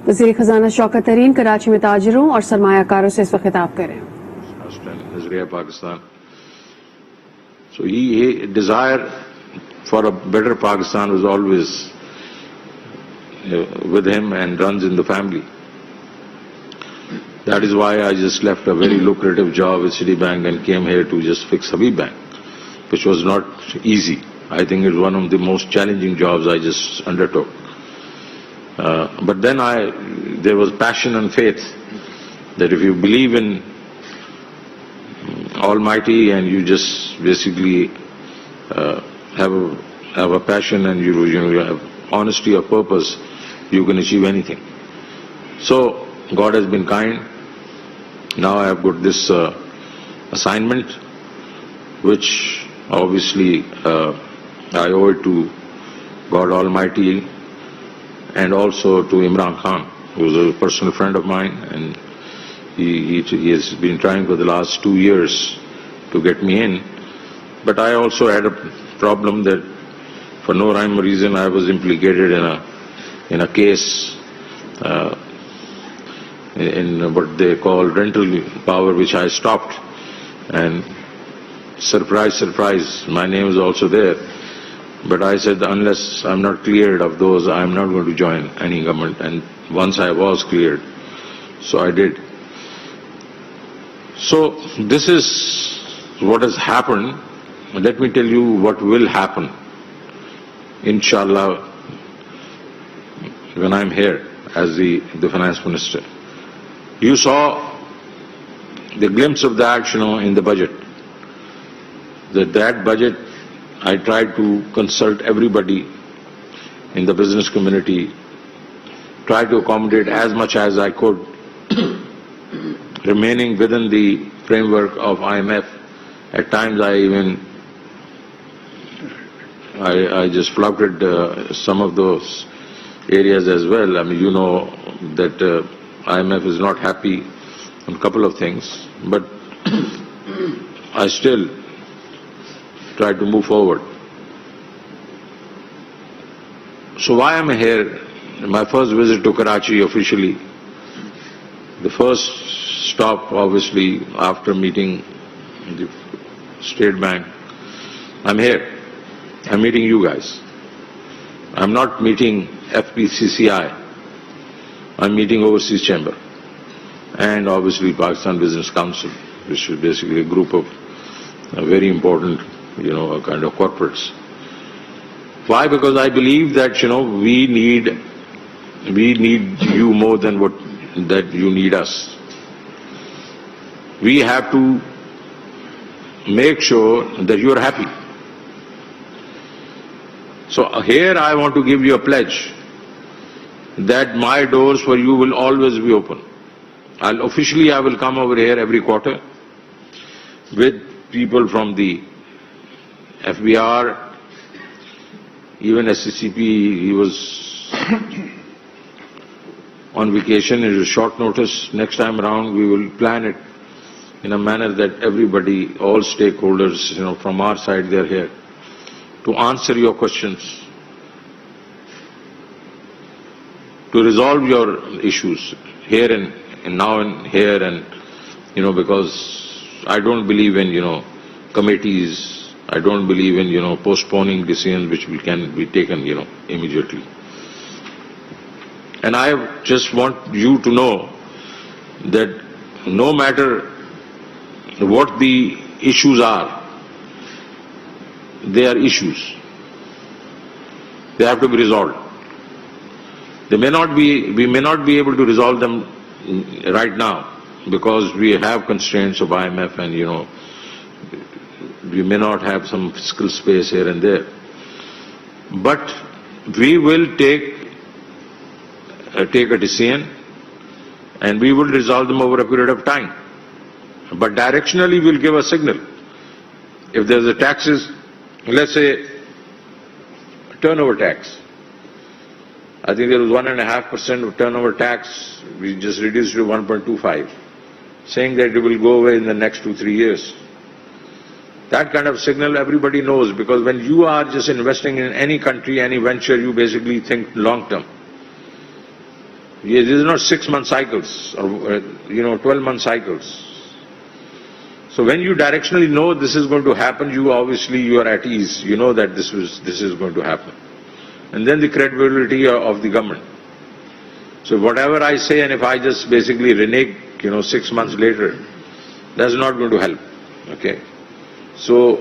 वज़ीर खजाना शौकत तरीन कराची में ताजिरों और सरमायाकारों से इस वक्त खिताब कर रहे हैं। Pakistan. So he desire for a better Pakistan was always with him and runs in the family. That is why I just left a very lucrative job with Citibank and came here to just fix Habib Bank, which was not easy. I think it was one of the most challenging jobs I just undertook. But then there was passion and faith that if you believe in Almighty and you just basically have a passion and you have honesty of purpose, you can achieve anything. So God has been kind. Now I have got this assignment, which obviously I owe it to God Almighty and also to Imran Khan, who is a personal friend of mine, and he has been trying for the last 2 years to get me in. But I also had a problem that for no rhyme or reason I was implicated in a case in what they call rental power, which I stopped. And surprise, surprise, my name is also there. But I said, unless I'm not cleared of those, I'm not going to join any government. And once I was cleared, so I did. So this is what has happened. Let me tell you what will happen, inshallah, when I'm here as the finance minister. You saw the glimpse of that, in the budget. That budget, I tried to consult everybody in the business community, try to accommodate as much as I could, remaining within the framework of IMF. At times I just flouted some of those areas as well. I mean, you know that IMF is not happy on a couple of things, but I still try to move forward. So why am I here? My first visit to Karachi officially, the first stop obviously after meeting the State Bank. I'm here. I'm meeting you guys. I'm not meeting FPCCI. I'm meeting Overseas Chamber and obviously Pakistan Business Council, which is basically a group of very important, kind of corporates. Why? Because I believe that, we need you more than that you need us. We have to make sure that you are happy. So here I want to give you a pledge that my doors for you will always be open. I will come over here every quarter with people from the FBR, even SCCP. He was on vacation. It was short notice. Next time around we will plan it in a manner that everybody, all stakeholders, from our side, they're here to answer your questions, to resolve your issues here and now and here, and because I don't believe in committees. I don't believe in postponing decisions which can be taken immediately. And I just want you to know that no matter what the issues are, they are issues. They have to be resolved. We may not be able to resolve them right now because we have constraints of IMF and we may not have some fiscal space here and there. But we will take a decision and we will resolve them over a period of time. But directionally we'll give a signal. If there's a taxes, let's say turnover tax. I think there was 1.5% of turnover tax. We just reduced it to 1.25, saying that it will go away in the next 2-3 years. That kind of signal everybody knows, because when you are just investing in any country, any venture, you basically think long term. These are not 6-month cycles or 12-month cycles. So when you directionally know this is going to happen, you are at ease. You know that this is going to happen, and then the credibility of the government. So whatever I say, and if I just basically renege, 6 months later, that's not going to help. Okay. So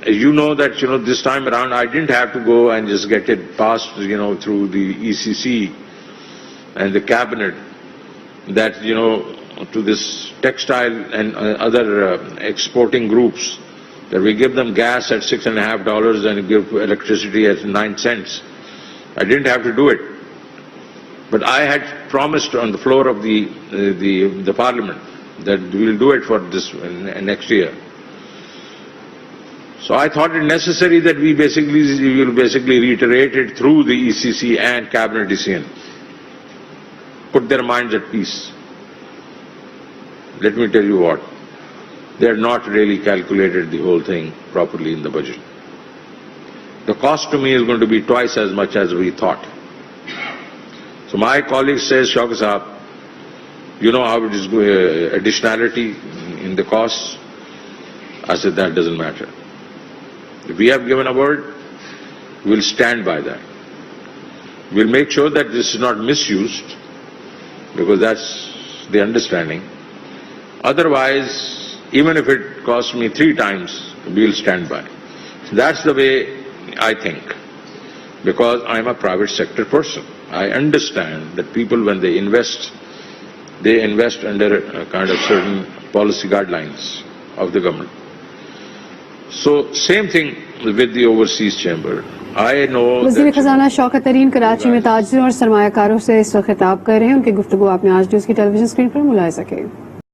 you know that this time around I didn't have to go and just get it passed through the ECC and the cabinet that to this textile and other exporting groups that we give them gas at $6.50 and give electricity at 9 cents. I didn't have to do it, but I had promised on the floor of the parliament that we will do it for this next year. So I thought it necessary that we will basically reiterate it through the ECC and cabinet decision. Put their minds at peace. Let me tell you what, they are not really calculated the whole thing properly in the budget. The cost to me is going to be twice as much as we thought. So my colleague says, Shaukat Sahab, you know how it is additionality in the costs? I said, that doesn't matter. If we have given a word, we'll stand by that. We'll make sure that this is not misused, because that's the understanding. Otherwise, even if it costs me 3 times, we'll stand by. So that's the way I think, because I'm a private sector person. I understand that people, when they invest under a kind of certain policy guidelines of the government. So same thing with the overseas chamber. I know वज़ीर खजाना शौकत तरीन कराची में ताजिरों और सरमायाकारों से इस वक्त खिताब कर रहे हैं। उनकी गुफ्तगू आपने आज न्यूज़ की टेलीविजन स्क्रीन पर मुलाहिजा की।